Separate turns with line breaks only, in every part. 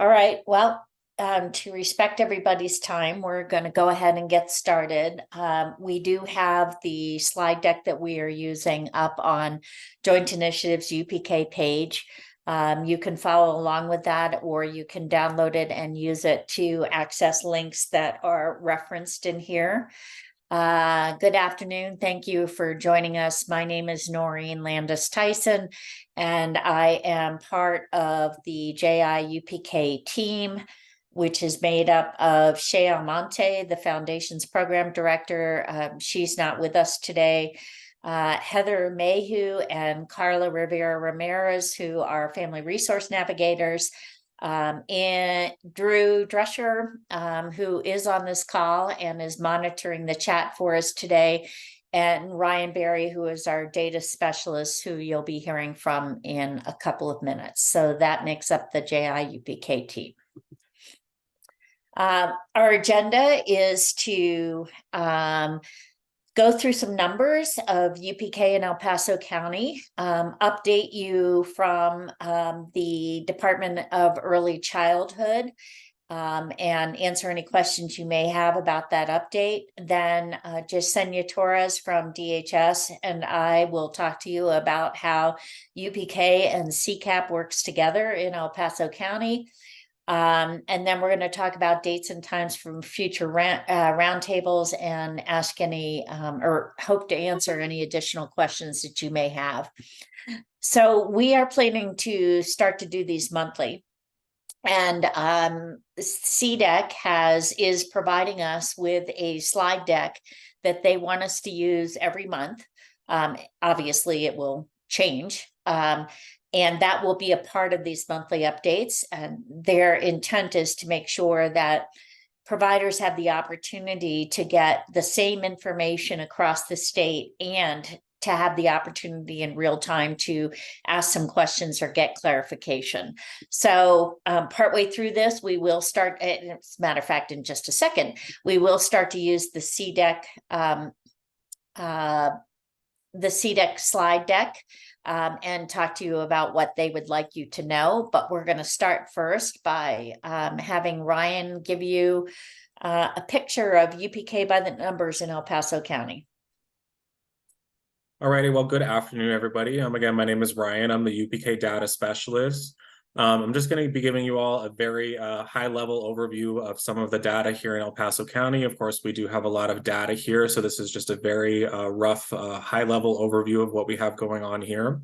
All right, well, to respect everybody's time, we're going to go ahead and get started. We do have the slide deck that we are using up on Joint Initiatives UPK page. You can follow along with that, or you can download it and use it to access links that are referenced in here. Good afternoon. Thank you for joining us. My name is Noreen Landis Tyson, and I am part of the JIUPK team, which is made up of Shea Almonte, the Foundation's program director. She's not with us today. Heather Mayhew and Carla Rivera Ramirez, who are family resource navigators. And Drew Drescher, who is on this call and is monitoring the chat for us today, and Ryan Berry, who is our data specialist, who you'll be hearing from in a couple of minutes. So that makes up the JIUPK team. Our agenda is to go through some numbers of UPK in El Paso County, update you from the Department of Early Childhood, and answer any questions you may have about that update. Then Yesenia Torres from DHS and I will talk to you about how UPK and CCAP works together in El Paso County. And then we're going to talk about dates and times from future roundtables and ask any or hope to answer any additional questions that you may have. So we are planning to start to do these monthly. And CDEC is providing us with a slide deck that they want us to use every month. Obviously, it will change. And that will be a part of these monthly updates. And their intent is to make sure that providers have the opportunity to get the same information across the state and to have the opportunity in real time to ask some questions or get clarification. So partway through this, we will start, as a matter of fact, in just a second, we will start to use the CDEC slide deck and talk to you about what they would like you to know. But we're going to start first by having Ryan give you a picture of UPK by the numbers in El Paso County.
All righty, well, good afternoon, everybody. Again, my name is Ryan. I'm the UPK data specialist. I'm just going to be giving you all a very high-level overview of some of the data here in El Paso County. Of course, we do have a lot of data here, so this is just a very rough, high-level overview of what we have going on here.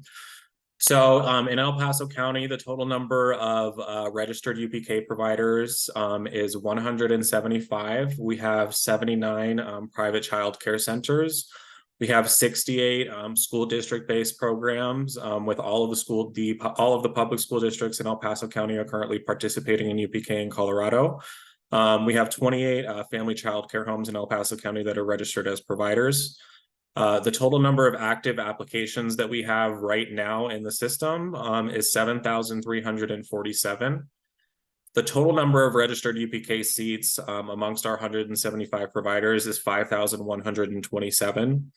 So in El Paso County, the total number of registered UPK providers is 175. We have 79 private child care centers. We have 68 school district-based programs with all of the public school districts in El Paso County are currently participating in UPK in Colorado. We have 28 family child care homes in El Paso County that are registered as providers. The total number of active applications that we have right now in the system is 7,347. The total number of registered UPK seats amongst our 175 providers is 5,127.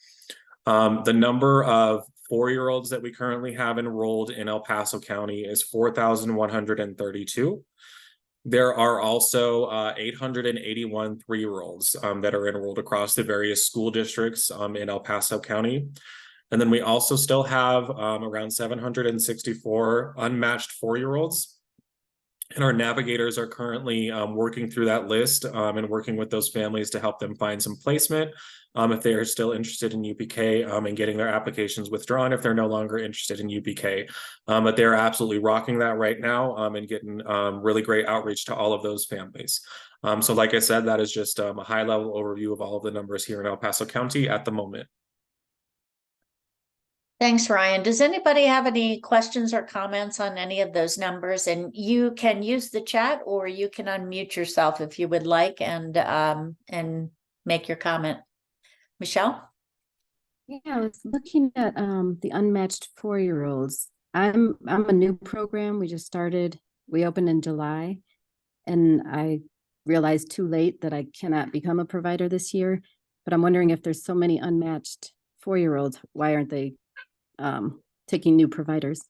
The number of 4-year-olds that we currently have enrolled in El Paso County is 4,132. There are also 881 3-year-olds that are enrolled across the various school districts in El Paso County. And then we also still have around 764 unmatched 4-year-olds. And our navigators are currently working through that list and working with those families to help them find some placement if they are still interested in UPK and getting their applications withdrawn if they're no longer interested in UPK. But they're absolutely rocking that right now and getting really great outreach to all of those families. So like I said, that is just a high-level overview of all of the numbers here in El Paso County at the moment.
Thanks, Ryan. Does anybody have any questions or comments on any of those numbers? And you can use the chat or you can unmute yourself if you would like and make your comment. Michelle?
Yeah, I was looking at the unmatched 4-year-olds. I'm a new program. We just started. We opened in July, and I realized too late that I cannot become a provider this year. But I'm wondering if there's so many unmatched 4-year-olds, why aren't they taking new providers?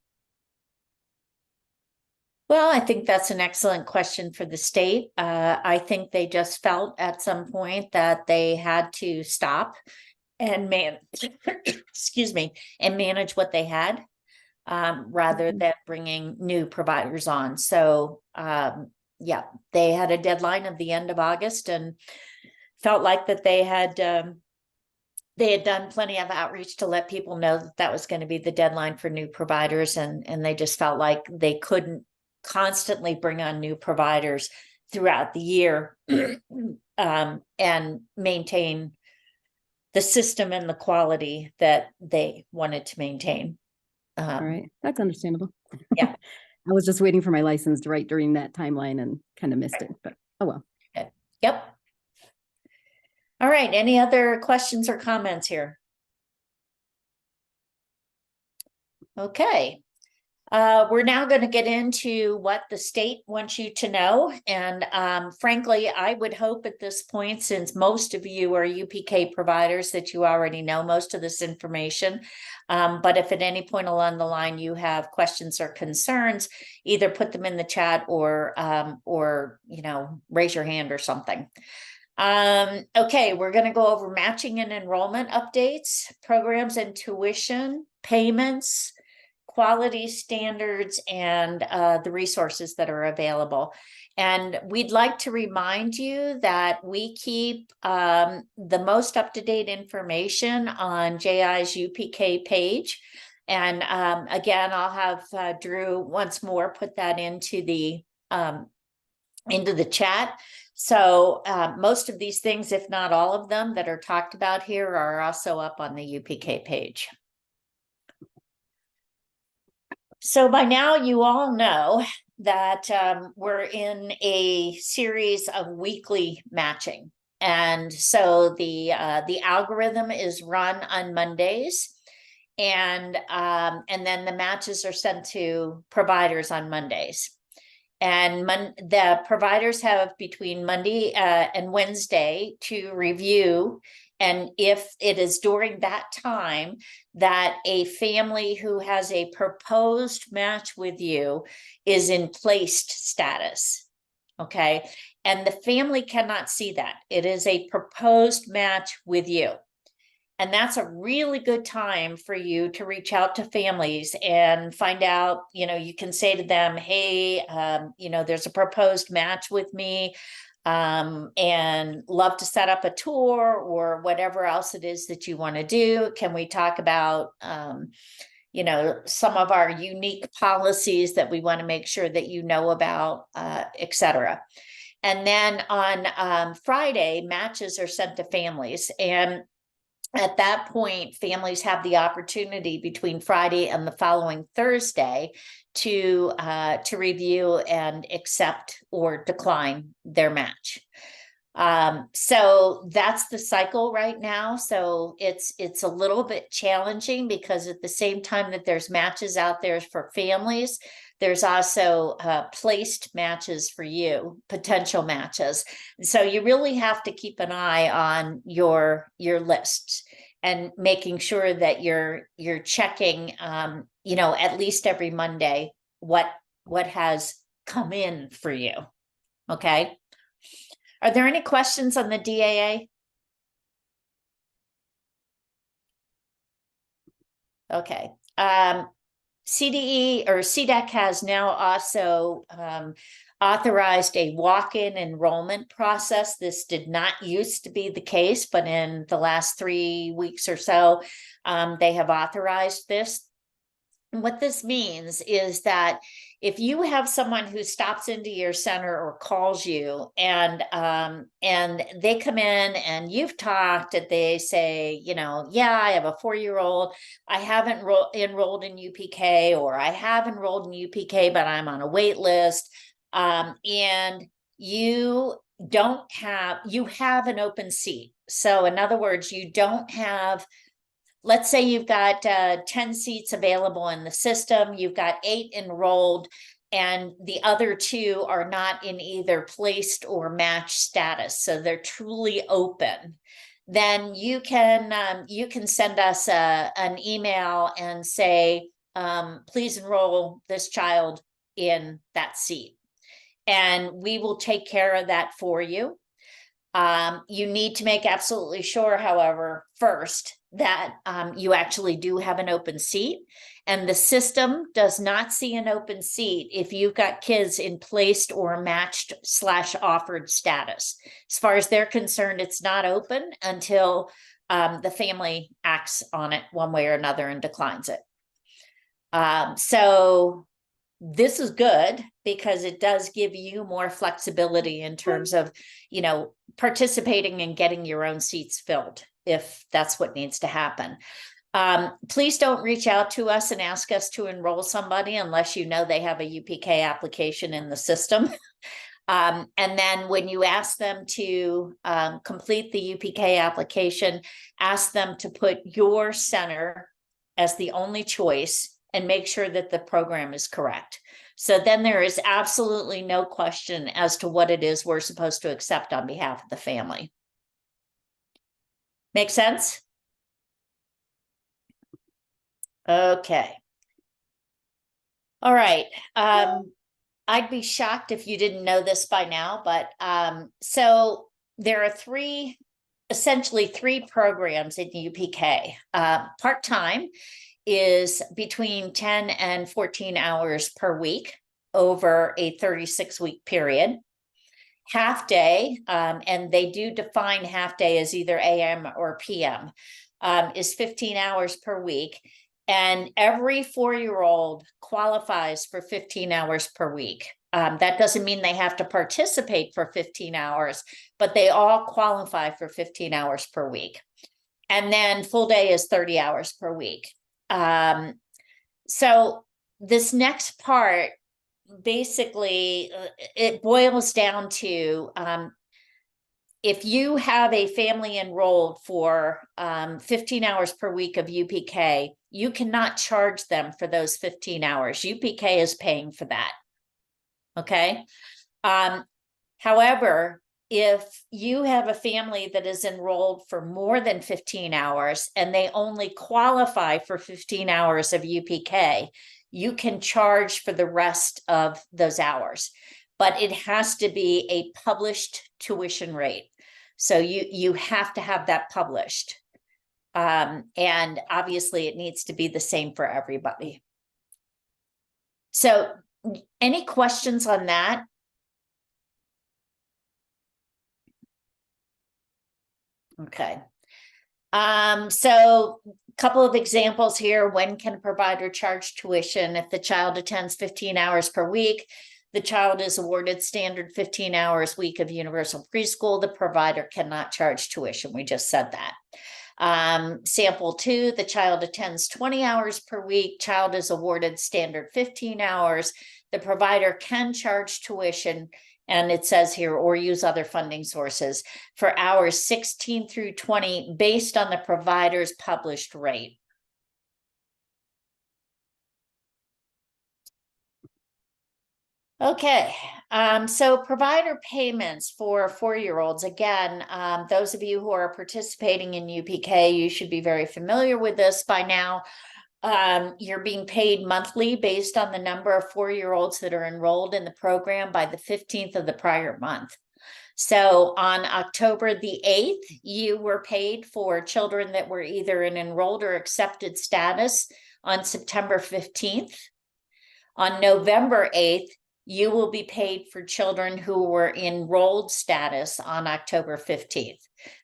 Well, I think that's an excellent question for the state. I think they just felt at some point that they had to stop and excuse me, and manage what they had, rather
Mhm.
than bringing new providers on. So, yeah, they had a deadline of the end of August and felt like that they had done plenty of outreach to let people know that that was going to be the deadline for new providers, and they just felt like they couldn't constantly bring on new providers throughout the year, and maintain the system and the quality that they wanted to maintain.
All right, that's understandable.
Yeah.
I was just waiting for my license right during that timeline and kind of missed it, but oh well.
Okay. Yep. All right. Any other questions or comments here? Okay. We're now going to get into what the state wants you to know. And frankly, I would hope at this point, since most of you are UPK providers, that you already know most of this information. But if at any point along the line you have questions or concerns, either put them in the chat or raise your hand or something. Okay, we're going to go over matching and enrollment updates, programs and tuition, payments, quality standards, and the resources that are available. And we'd like to remind you that we keep the most up-to-date information on JI's UPK page. And again, I'll have Drew once more put that into the chat. So most of these things, if not all of them that are talked about here, are also up on the UPK page. So by now you all know that we're in a series of weekly matching. And so the algorithm is run on Mondays, and then the matches are sent to providers on Mondays. And the providers have between Monday and Wednesday to review. And if it is during that time that a family who has a proposed match with you is in placed status, okay? And the family cannot see that. It is a proposed match with you. And that's a really good time for you to reach out to families and find out, you can say to them, hey, there's a proposed match with me, and love to set up a tour or whatever else it is that you want to do. Can we talk about, some of our unique policies that we want to make sure that you know about, et cetera. And then on Friday, matches are sent to families. And at that point, families have the opportunity between Friday and the following Thursday to review and accept or decline their match. So that's the cycle right now. So it's a little bit challenging because at the same time that there's matches out there for families, there's also placed matches for you, potential matches. So you really have to keep an eye on your lists and making sure that you're checking, at least every Monday, what has come in for you. Okay. Are there any questions on the DAA? Okay. CDE or CDEC has now also authorized a walk-in enrollment process. This did not used to be the case, but in the last 3 weeks or so, they have authorized this. And what this means is that if you have someone who stops into your center or calls you and they come in and you've talked and they say, yeah, I have a 4-year-old, I haven't enrolled in UPK, or I have enrolled in UPK, but I'm on a wait list. And you have an open seat. So in other words, you don't have, let's say you've got 10 seats available in the system, you've got 8 enrolled, and the other 2 are not in either placed or match status. So they're truly open. Then you can send us an email and say, please enroll this child in that seat. And we will take care of that for you. You need to make absolutely sure, however, first that you actually do have an open seat, and the system does not see an open seat if you've got kids in placed or matched / offered status. As far as they're concerned, it's not open until the family acts on it one way or another and declines it. So this is good because it does give you more flexibility in terms of, participating and getting your own seats filled if that's what needs to happen. Please don't reach out to us and ask us to enroll somebody unless you know they have a UPK application in the system. And then when you ask them to complete the UPK application, ask them to put your center as the only choice and make sure that the program is correct. So then there is absolutely no question as to what it is we're supposed to accept on behalf of the family. Make sense? Okay. All right. I'd be shocked if you didn't know this by now, but so there are essentially three programs in UPK. Part-time is between 10 and 14 hours per week over a 36-week period. Half day, and they do define half day as either AM or PM, is 15 hours per week. And every 4-year-old qualifies for 15 hours per week. That doesn't mean they have to participate for 15 hours, but they all qualify for 15 hours per week. And then full day is 30 hours per week. So this next part, basically, it boils down to if you have a family enrolled for 15 hours per week of UPK, you cannot charge them for those 15 hours. UPK is paying for that. Okay. However, if you have a family that is enrolled for more than 15 hours and they only qualify for 15 hours of UPK, you can charge for the rest of those hours, but it has to be a published tuition rate. So you have to have that published. And obviously it needs to be the same for everybody. So any questions on that? Okay. So a couple of examples here. When can a provider charge tuition? If the child attends 15 hours per week, the child is awarded standard 15 hours week of universal preschool. The provider cannot charge tuition. We just said that. Sample 2, the child attends 20 hours per week. Child is awarded standard 15 hours. The provider can charge tuition, and it says here, or use other funding sources for hours 16 through 20 based on the provider's published rate. Okay, so provider payments for 4-year-olds. Again, those of you who are participating in UPK, you should be very familiar with this by now. You're being paid monthly based on the number of 4-year-olds that are enrolled in the program by the 15th of the prior month. So on October the 8th, you were paid for children that were either in enrolled or accepted status on September 15th. On November 8th, you will be paid for children who were enrolled status on October 15th.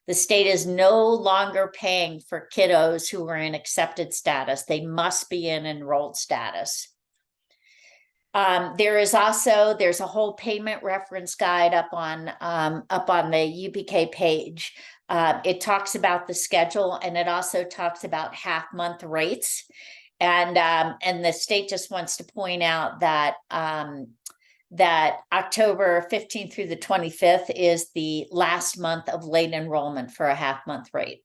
The state is no longer paying for kiddos who are in accepted status. They must be in enrolled status. There's a whole payment reference guide up on the UPK page. It talks about the schedule, and it also talks about half-month rates. And the state just wants to point out that that October 15th through the 25th is the last month of late enrollment for a half-month rate.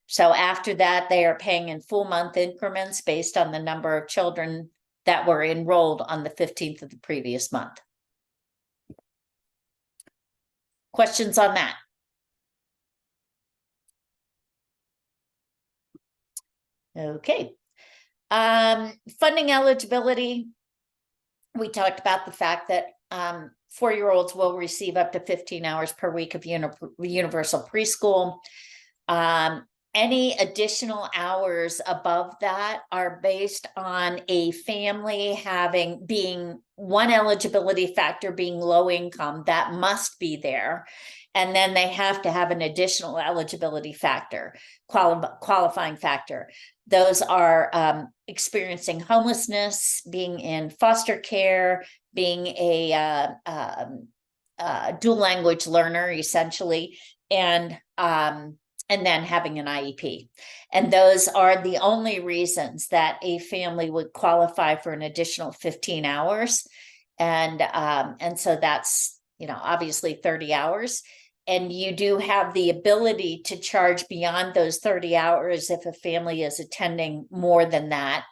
So after that, they are paying in full month increments based on the number of children that were enrolled on the 15th of the previous month. Questions on that? Okay. Funding eligibility. we talked about the fact that 4-year-olds will receive up to 15 hours per week of universal preschool. Any additional hours above that are based on a family being one eligibility factor being low income. That must be there. And then they have to have an additional eligibility factor, qualifying factor. Those are experiencing homelessness, being in foster care, being a dual language learner, essentially, and then having an IEP. And those are the only reasons that a family would qualify for an additional 15 hours. And so that's, obviously 30 hours. And you do have the ability to charge beyond those 30 hours if a family is attending more than that.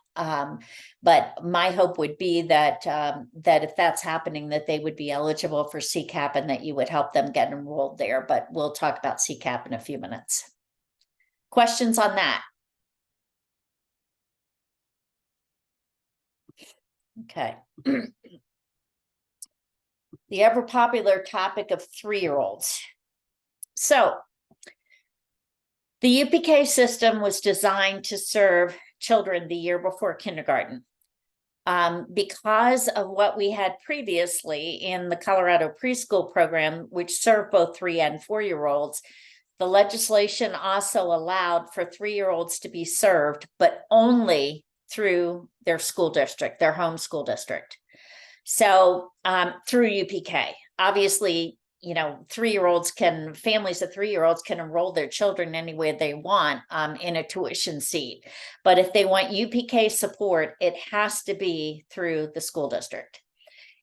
But my hope would be that if that's happening, that they would be eligible for CCAP and that you would help them get enrolled there. But we'll talk about CCAP in a few minutes. Questions on that? Okay. The ever popular topic of 3-year-olds. So the UPK system was designed to serve children the year before kindergarten. Because of what we had previously in the Colorado preschool program, which served both 3 and 4-year-olds, the legislation also allowed for 3-year-olds to be served, but only through their school district, their home school district. So through UPK, obviously, families of 3-year-olds can enroll their children any way they want in a tuition seat. But if they want UPK support, it has to be through the school district.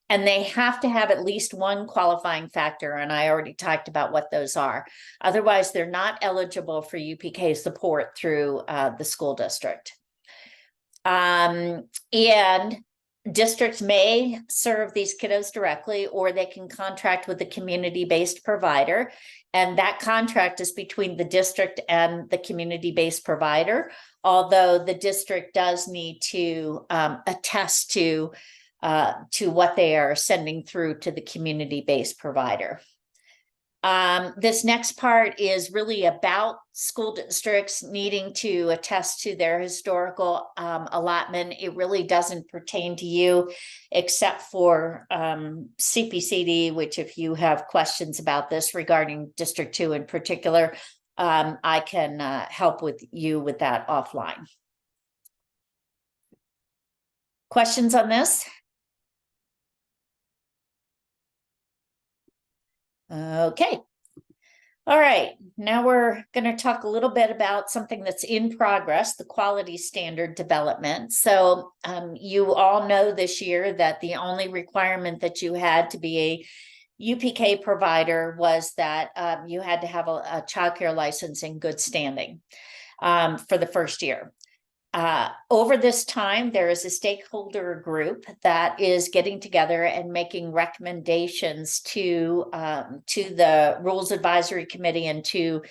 And they have to have at least one qualifying factor. And I already talked about what those are. Otherwise, they're not eligible for UPK support through the school district. And districts may serve these kiddos directly, or they can contract with a community-based provider. And that contract is between the district and the community-based provider, although the district does need to attest to what they are sending through to the community-based provider. This next part is really about school districts needing to attest to their historical allotment. It really doesn't pertain to you except for CPCD, which if you have questions about this regarding District 2 in particular, I can help with you with that offline. Questions on this? Okay. All right. Now we're going to talk a little bit about something that's in progress, the quality standard development. So you all know this year that the only requirement that you had to be a UPK provider was that you had to have a childcare license in good standing for the first year. Over this time, there is a stakeholder group that is getting together and making recommendations to the Rules Advisory Committee and to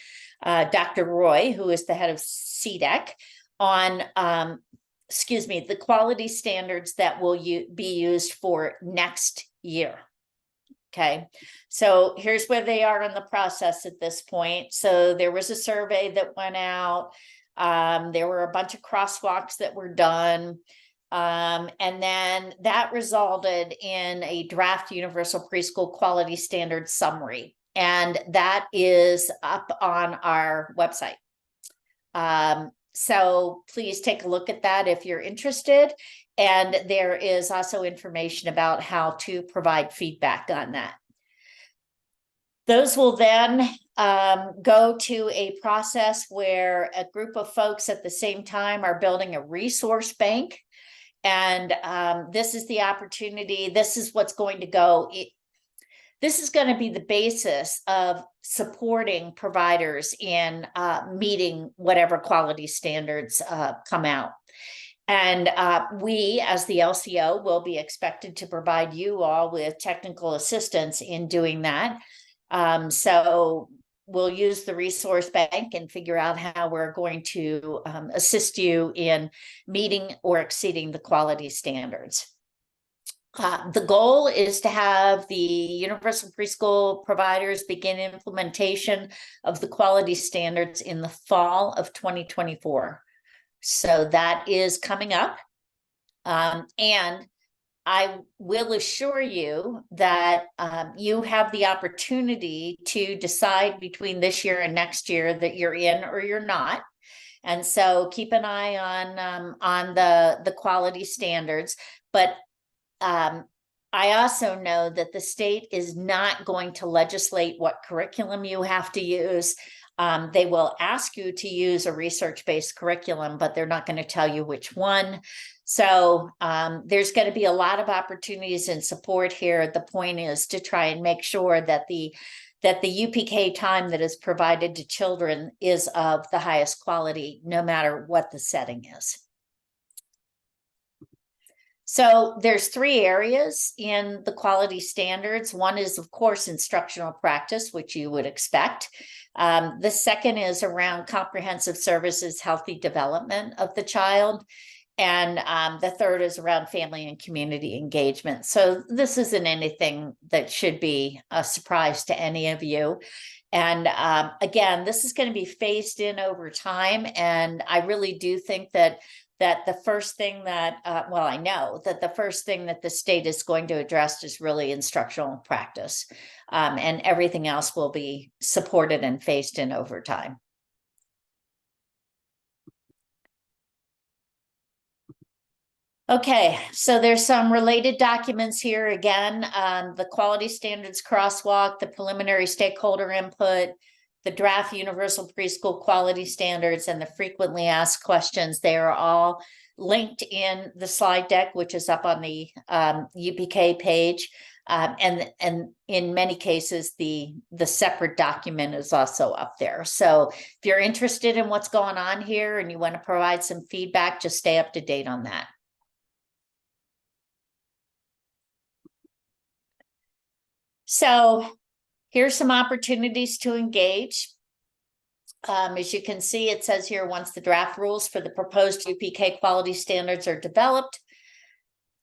Dr. Roy, who is the head of CDEC, on the quality standards that will be used for next year. Okay, so here's where they are in the process at this point. So there was a survey that went out. There were a bunch of crosswalks that were done. And then that resulted in a draft universal preschool quality standards summary. And that is up on our website. So please take a look at that if you're interested. And there is also information about how to provide feedback on that. Those will then go to a process where a group of folks at the same time are building a resource bank. And this is the opportunity. This is what's going to go. This is going to be the basis of supporting providers in meeting whatever quality standards come out. And we, as the LCO, will be expected to provide you all with technical assistance in doing that. So we'll use the resource bank and figure out how we're going to assist you in meeting or exceeding the quality standards. The goal is to have the universal preschool providers begin implementation of the quality standards in the fall of 2024. So that is coming up. And I will assure you that you have the opportunity to decide between this year and next year that you're in or you're not. And so keep an eye on the quality standards. But I also know that the state is not going to legislate what curriculum you have to use. They will ask you to use a research-based curriculum, but they're not going to tell you which one. So there's going to be a lot of opportunities and support here. The point is to try and make sure that the UPK time that is provided to children is of the highest quality, no matter what the setting is. So there's 3 areas in the quality standards. One is, of course, instructional practice, which you would expect. The second is around comprehensive services, healthy development of the child. And the third is around family and community engagement. So this isn't anything that should be a surprise to any of you. And again, this is going to be phased in over time. And I really do think that the first thing that, well, I know that the first thing that the state is going to address is really instructional practice. And everything else will be supported and phased in over time. Okay, so there's some related documents here again, the quality standards crosswalk, the preliminary stakeholder input, the draft universal preschool quality standards, and the frequently asked questions. They are all linked in the slide deck, which is up on the UPK page. And in many cases, the separate document is also up there. So if you're interested in what's going on here and you want to provide some feedback, just stay up to date on that. So here's some opportunities to engage. As you can see, it says here, once the draft rules for the proposed UPK quality standards are developed,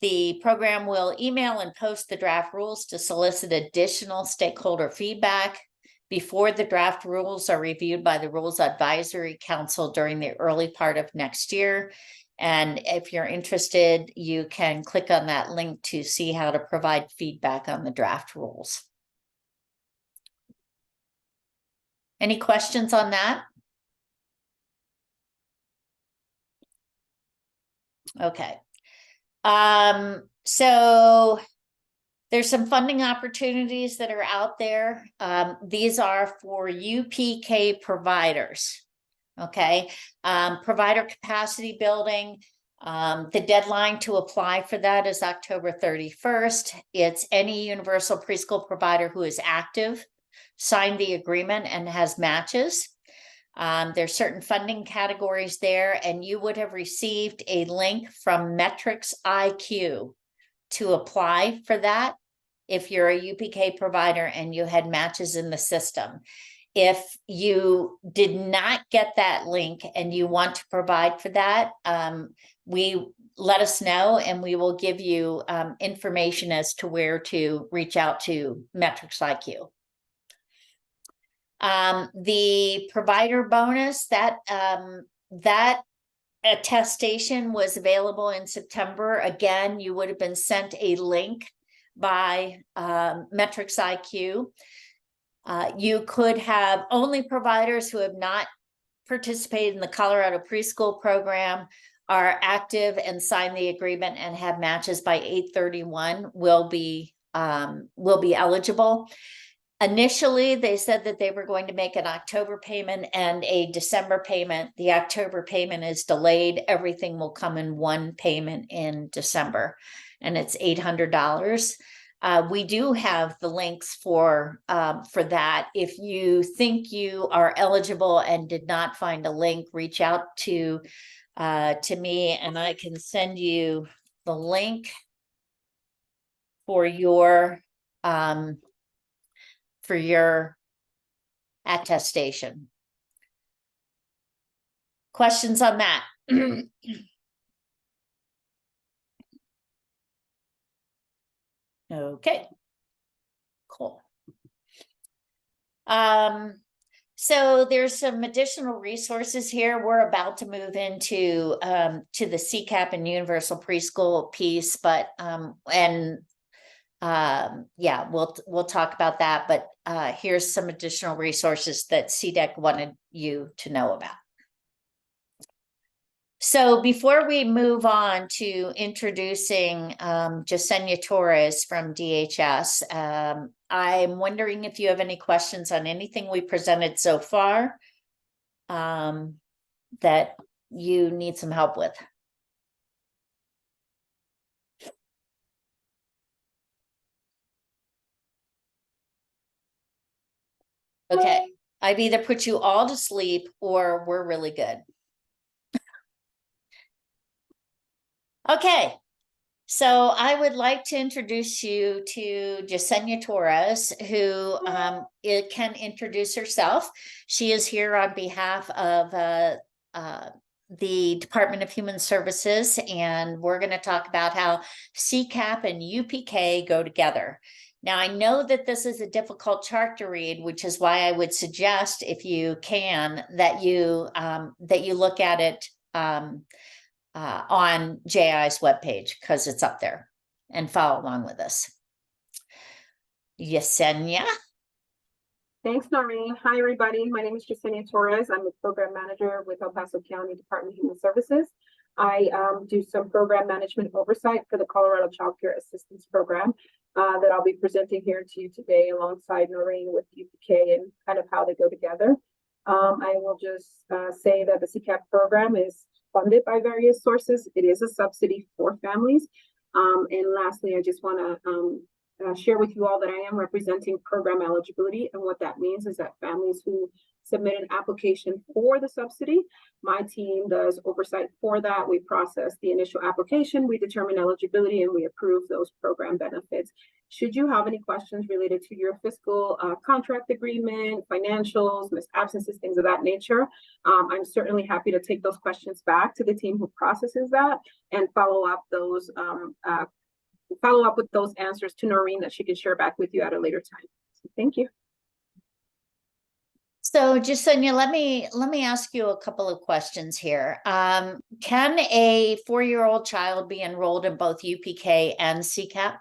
the program will email and post the draft rules to solicit additional stakeholder feedback before the draft rules are reviewed by the Rules Advisory Council during the early part of next year. And if you're interested, you can click on that link to see how to provide feedback on the draft rules. Any questions on that? Okay. So there's some funding opportunities that are out there. These are for UPK providers. Okay. Provider capacity building. The deadline to apply for that is October 31st. It's any universal preschool provider who is active, signed the agreement, and has matches. There's certain funding categories there, and you would have received a link from Metrics IQ to apply for that if you're a UPK provider and you had matches in the system. If you did not get that link and you want to provide for that, let us know and we will give you information as to where to reach out to Metrics IQ. The provider bonus, that attestation was available in September. Again, you would have been sent a link by Metrics IQ. You could have only providers who have not participated in the Colorado preschool program, are active and sign the agreement and have matches by 8/31 will be eligible. Initially, they said that they were going to make an October payment and a December payment. The October payment is delayed. Everything will come in one payment in December, and it's $800. We do have the links for that. If you think you are eligible and did not find a link, reach out to me, and I can send you the link for your attestation. Questions on that? Okay. Cool. So there's some additional resources here. We're about to move into to the CCAP and universal preschool piece, but yeah, we'll talk about that. But here's some additional resources that CDEC wanted you to know about. So before we move on to introducing Yesenia Torres from DHS, I'm wondering if you have any questions on anything we presented so far that you need some help with. Okay, I've either put you all to sleep or we're really good. Okay, so I would like to introduce you to Yesenia Torres, who it can introduce herself. She is here on behalf of the Department of Human Services, and we're going to talk about how CCAP and UPK go together. Now, I know that this is a difficult chart to read, which is why I would suggest, if you can, that you look at it on JI's webpage, because it's up there, and follow along with us. Yesenia.
Thanks, Noreen. Hi, everybody. My name is Yesenia Torres. I'm the program manager with El Paso County Department of Human Services. I do some program management oversight for the Colorado Child Care Assistance Program that I'll be presenting here to you today alongside Noreen with UPK and kind of how they go together. I will just say that the CCAP program is funded by various sources. It is a subsidy for families. And lastly, I just want to share with you all that I am representing program eligibility. And what that means is that families who submit an application for the subsidy, my team does oversight for that. We process the initial application, we determine eligibility, and we approve those program benefits. Should you have any questions related to your fiscal contract agreement, financials, missed absences, things of that nature, I'm certainly happy to take those questions back to the team who processes that and follow up with those answers to Noreen that she can share back with you at a later time. So thank you.
So Yesenia, let me ask you a couple of questions here. Can a 4-year-old child be enrolled in both UPK and CCAP?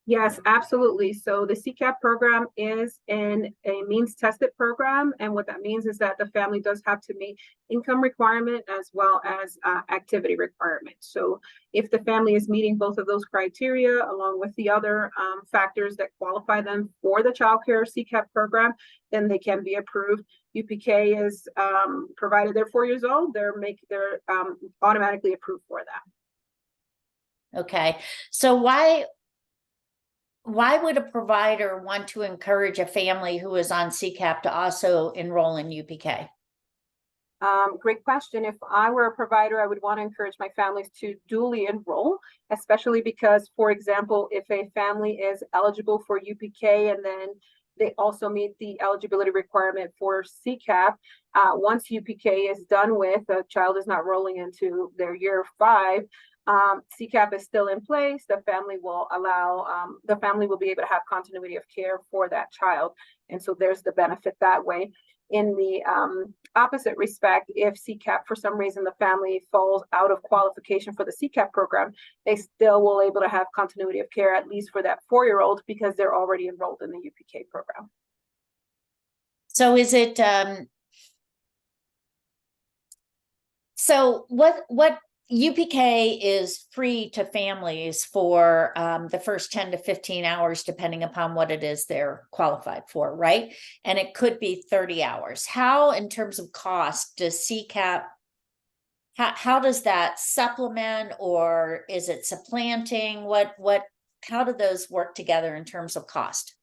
Yes, absolutely. So the CCAP program is a means tested program. And what that means is that the family does have to meet income requirement as well as activity requirements. So if the family is meeting both of those criteria, along with the other factors that qualify them for the child care CCAP program, then they can be approved. UPK is provided they're 4 years old, they're automatically approved for that.
Okay, so why would a provider want to encourage a family who is on CCAP to also enroll in UPK?
Great question. If I were a provider, I would want to encourage my families to duly enroll, especially because, for example, if a family is eligible for UPK and then they also meet the eligibility requirement for CCAP, once UPK is done with, the child is not rolling into their year 5, CCAP is still in place. The family will be able to have continuity of care for that child. And so there's the benefit that way. In the opposite respect, if CCAP, for some reason, the family falls out of qualification for the CCAP program, they still will able to have continuity of care, at least for that 4-year-old, because they're already enrolled in the UPK program.
So is it, so what UPK is free to families for the first 10 to 15 hours, depending upon what it is they're qualified for, right? And it could be 30 hours. How, in terms of cost, does CCAP, how does that supplement, or is it supplanting? How do those work together in terms of cost?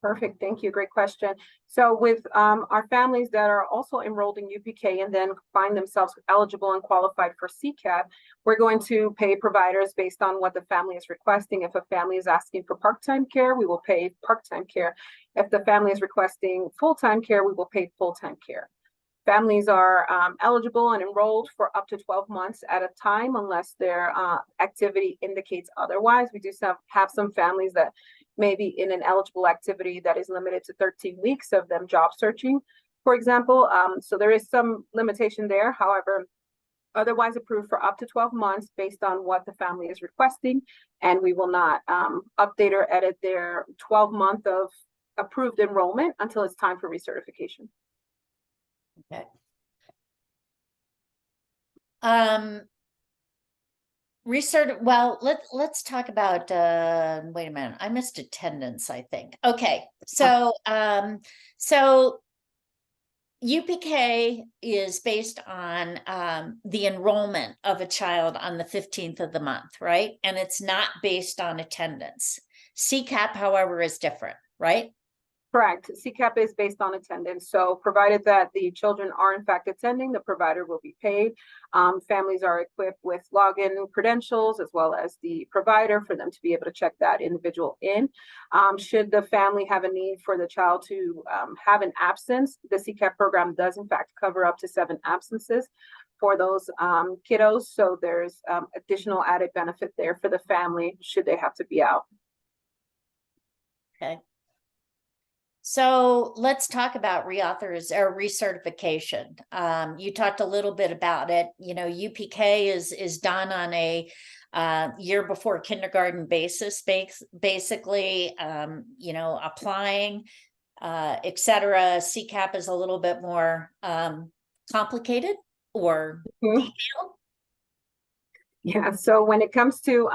Perfect. Thank you. Great question. So with our families that are also enrolled in UPK and then find themselves eligible and qualified for CCAP, we're going to pay providers based on what the family is requesting. If a family is asking for part-time care, we will pay part-time care. If the family is requesting full-time care, we will pay full-time care. Families are eligible and enrolled for up to 12 months at a time unless their activity indicates otherwise. We do have some families that may be in an eligible activity that is limited to 13 weeks of them job searching, for example. So there is some limitation there. However, otherwise approved for up to 12 months based on what the family is requesting, and we will not update or edit their 12-month of approved enrollment until it's time for recertification.
Okay. Well, let's talk about wait a minute, I missed attendance, I think. Okay, so UPK is based on the enrollment of a child on the 15th of the month, right? And it's not based on attendance. CCAP, however, is different, right?
Correct. CCAP is based on attendance. So provided that the children are in fact attending, the provider will be paid. Families are equipped with login credentials as well as the provider for them to be able to check that individual in. Should the family have a need for the child to have an absence, the CCAP program does in fact cover up to 7 absences for those kiddos. So there's additional added benefit there for the family should they have to be out.
Okay. So let's talk about recertification. You talked a little bit about it. You know, UPK is done on a year before kindergarten basis, basically, you know, applying, etc. CCAP is a little bit more complicated or detailed.
Yeah, so when it comes to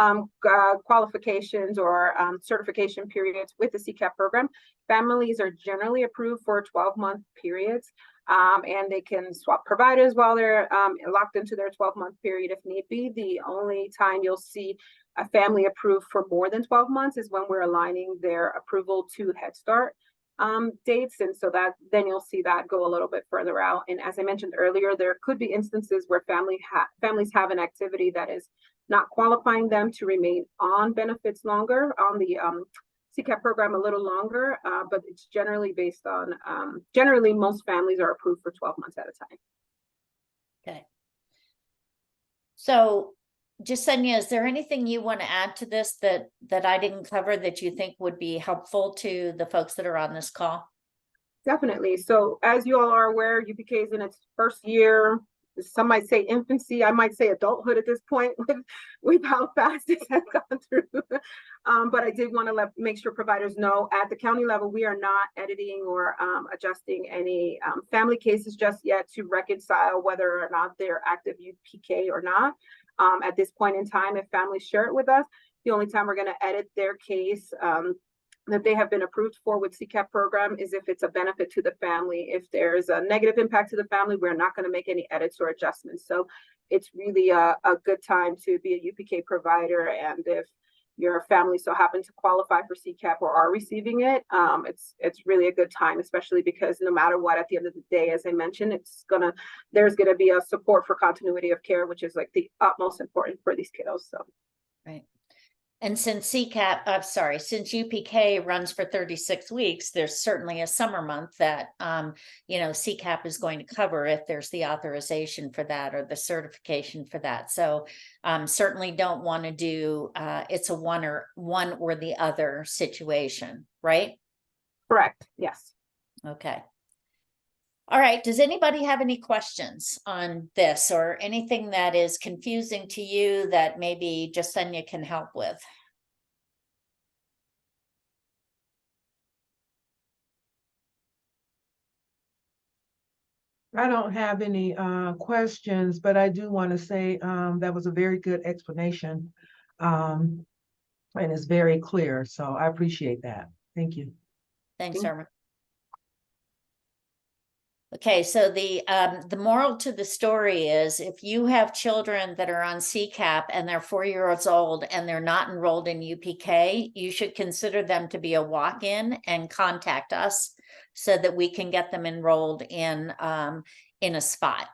qualifications or certification periods with the CCAP program, families are generally approved for 12-month periods, and they can swap providers while they're locked into their 12-month period if need be. The only time you'll see a family approved for more than 12 months is when we're aligning their approval to Head Start dates, and so that then you'll see that go a little bit further out. And as I mentioned earlier, there could be instances where families have an activity that is not qualifying them to remain on benefits longer, on the CCAP program a little longer, but it's generally based on generally most families are approved for 12 months at a time.
Okay. So Jasenia, is there anything you want to add to this that I didn't cover that you think would be helpful to the folks that are on this call?
Definitely. So as you all are aware, UPK is in its first year. Some might say infancy. I might say adulthood at this point with how fast this has gone through. But I did want to make sure providers know at the county level, we are not editing or adjusting any family cases just yet to reconcile whether or not they're active UPK or not. At this point in time, if families share it with us, the only time we're going to edit their case that they have been approved for with CCAP program is if it's a benefit to the family. If there's a negative impact to the family, we're not going to make any edits or adjustments. So it's really a good time to be a UPK provider. And if your family so happen to qualify for CCAP or are receiving it, it's really a good time, especially because no matter what, at the end of the day, as I mentioned, there's gonna be a support for continuity of care, which is like the utmost important for these kiddos. So
right. And since since UPK runs for 36 weeks, there's certainly a summer month that, you know, CCAP is going to cover if there's the authorization for that or the certification for that. So certainly don't want to do, it's a one or the other situation, right?
correct, yes.
Okay. All right. Does anybody have any questions on this or anything that is confusing to you that maybe Jasenia can help with?
I don't have any questions, but I do want to say that was a very good explanation, and it's very clear. So I appreciate that. Thank you.
Thanks, Irma. Okay, so the moral to the story is if you have children that are on CCAP and they're 4 years old and they're not enrolled in UPK, you should consider them to be a walk-in and contact us so that we can get them enrolled in a spot.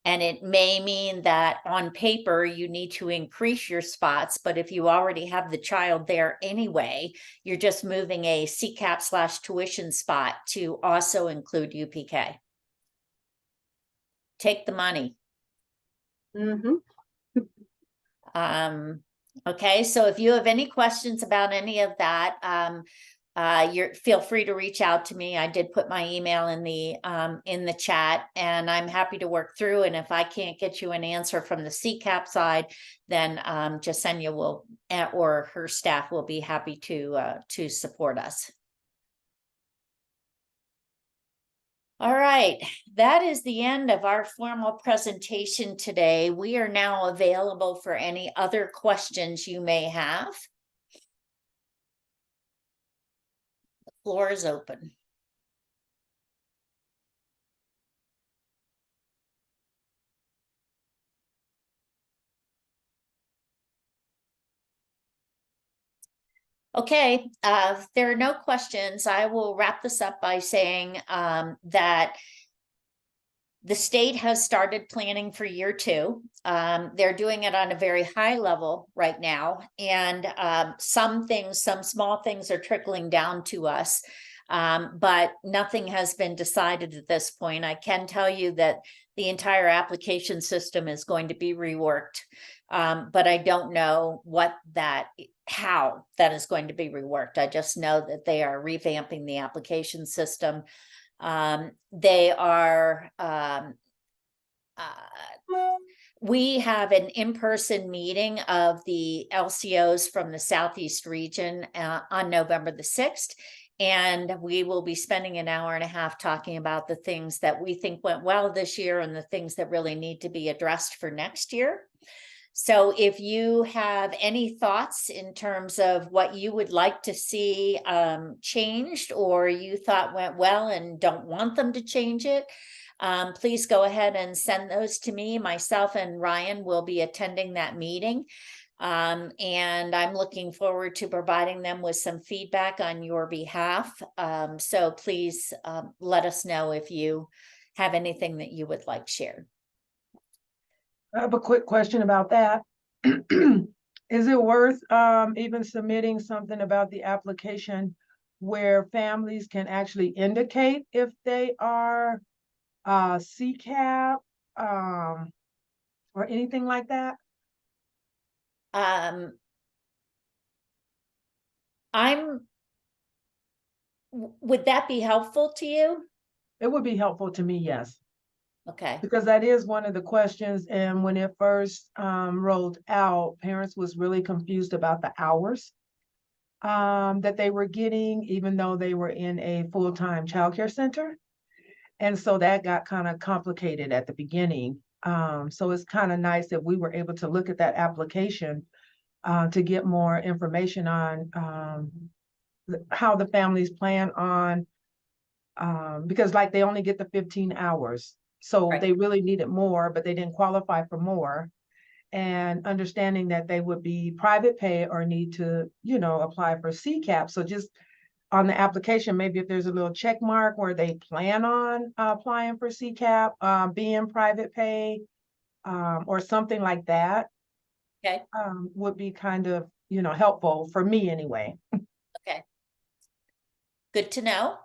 And it may mean that on paper you need to increase your spots, but if you already have the child there anyway, you're just moving a CCAP/tuition spot to also include UPK. take the money.
Mm-hmm.
Okay, so if you have any questions about any of that, feel free to reach out to me. I did put my email in the chat, and I'm happy to work through. And if I can't get you an answer from the CCAP side, then Jasenia will, or her staff will be happy to support us. All right, that is the end of our formal presentation today. We are now available for any other questions you may have. The floor is open. Okay, if there are no questions, I will wrap this up by saying that the state has started planning for year 2. They're doing it on a very high level right now. And some small things are trickling down to us, but nothing has been decided at this point. I can tell you that the entire application system is going to be reworked, but I don't know how that is going to be reworked. I just know that they are revamping the application system. They are, we have an in-person meeting of the LCOs from the Southeast region on November the 6th. And we will be spending an hour and a half talking about the things that we think went well this year and the things that really need to be addressed for next year. So if you have any thoughts in terms of what you would like to see changed, or you thought went well and don't want them to change it, please go ahead and send those to me. Myself and Ryan will be attending that meeting. And I'm looking forward to providing them with some feedback on your behalf. So please let us know if you have anything that you would like shared.
I have a quick question about that. Is it worth even submitting something about the application where families can actually indicate if they are CCAP or anything like that?
Would that be helpful to you?
It would be helpful to me, yes.
Okay.
Because that is one of the questions. And when it first rolled out, parents was really confused about the hours that they were getting, even though they were in a full-time childcare center. And so that got kind of complicated at the beginning. So it's kind of nice that we were able to look at that application to get more information on how the families plan on, because like they only get the 15 hours. So
Right.
they really needed more, but they didn't qualify for more. And understanding that they would be private pay or need to, apply for CCAP. So just on the application, maybe if there's a little check mark where they plan on applying for CCAP, being private pay, or something like that,
Okay.
would be kind of, helpful for me anyway.
Okay. Good to know.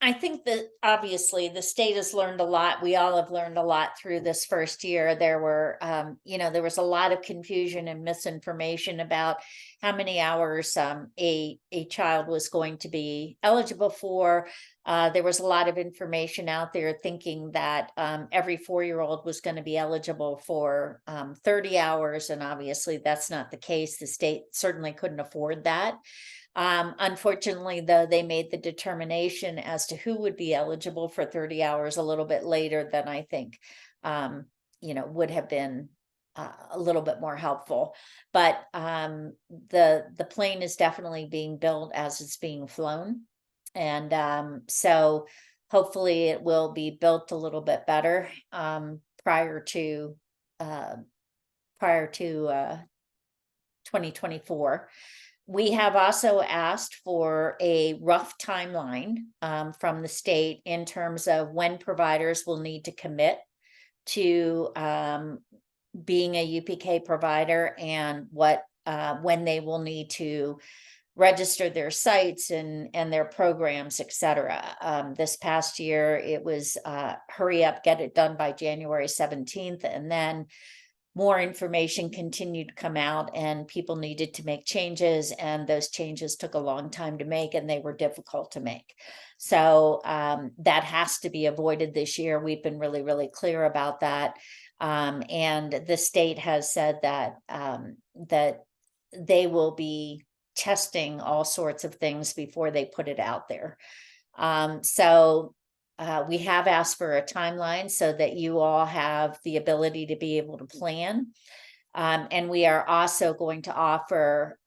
I think that obviously the state has learned a lot. We all have learned a lot through this first year. There were, there was a lot of confusion and misinformation about how many hours a child was going to be eligible for. There was a lot of information out there thinking that every 4-year-old was going to be eligible for 30 hours. And obviously that's not the case. The state certainly couldn't afford that. Unfortunately, though, they made the determination as to who would be eligible for 30 hours a little bit later than I think, would have been a little bit more helpful. But the plane is definitely being built as it's being flown. And so hopefully it will be built a little bit better prior to 2024. We have also asked for a rough timeline from the state in terms of when providers will need to commit to being a UPK provider and when they will need to register their sites and their programs, etc. This past year, it was hurry up, get it done by January 17th, and then more information continued to come out and people needed to make changes, and those changes took a long time to make and they were difficult to make. So that has to be avoided this year. We've been really, really clear about that. And the state has said that that they will be testing all sorts of things before they put it out there. So we have asked for a timeline so that you all have the ability to be able to plan. And we are also going to offer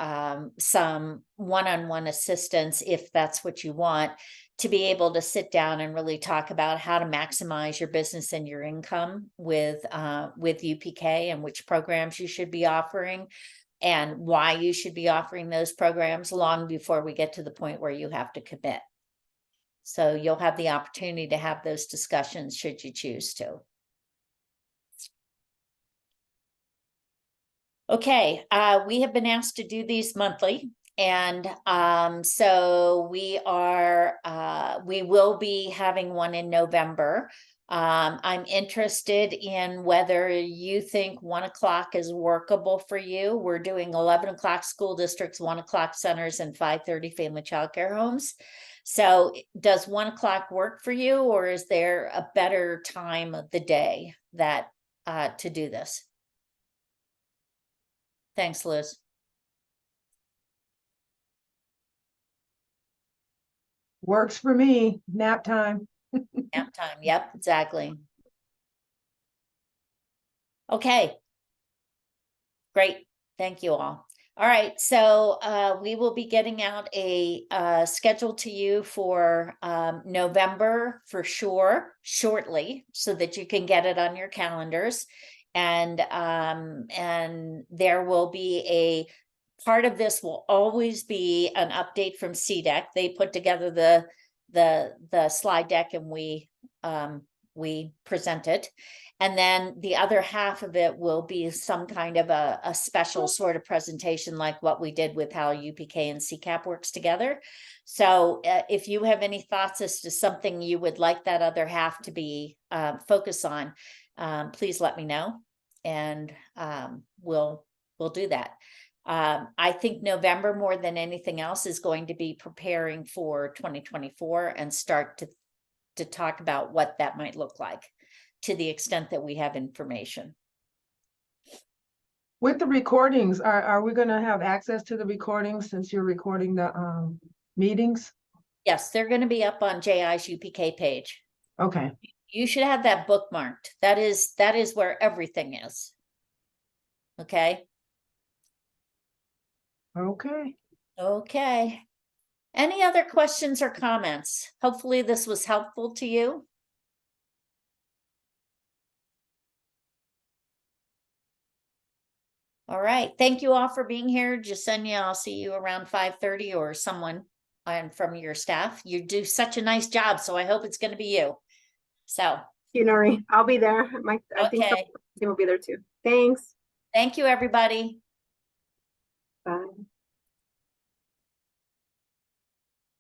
some one-on-one assistance, if that's what you want, to be able to sit down and really talk about how to maximize your business and your income with UPK, and which programs you should be offering and why you should be offering those programs long before we get to the point where you have to commit. So you'll have the opportunity to have those discussions should you choose to. Okay, we have been asked to do these monthly, and so we will be having one in November. I'm interested in whether you think 1 o'clock is workable for you. We're doing 11 o'clock school districts, 1 o'clock centers, and 5:30 family childcare homes. So does 1 o'clock work for you, or is there a better time of the day that to do this? Thanks, Liz.
Works for me. Nap time.
Nap time. Yep, exactly. Okay. Great. Thank you all. All right, so we will be getting out a schedule to you for November for sure, shortly, so that you can get it on your calendars. And there will be a part of this will always be an update from CDEC. They put together the slide deck and we present it. And then the other half of it will be some kind of a special sort of presentation, like what we did with how UPK and CCAP works together. So if you have any thoughts as to something you would like that other half to be focused on, please let me know, and we'll do that. I think November, more than anything else, is going to be preparing for 2024 and start to talk about what that might look like, to the extent that we have information.
With the recordings, are we going to have access to the recordings since you're recording the meetings?
Yes, they're going to be up on JI's UPK page.
Okay.
You should have that bookmarked. That is where everything is. Okay.
Okay.
Okay. Any other questions or comments? Hopefully this was helpful to you. All right. Thank you all for being here. Jasenia, I'll see you around 5:30 or someone from your staff. You do such a nice job, so I hope it's going to be you. So.
You, Nori. I'll be there. I think
Okay.
the team will be there too. Thanks.
Thank you, everybody.
Bye.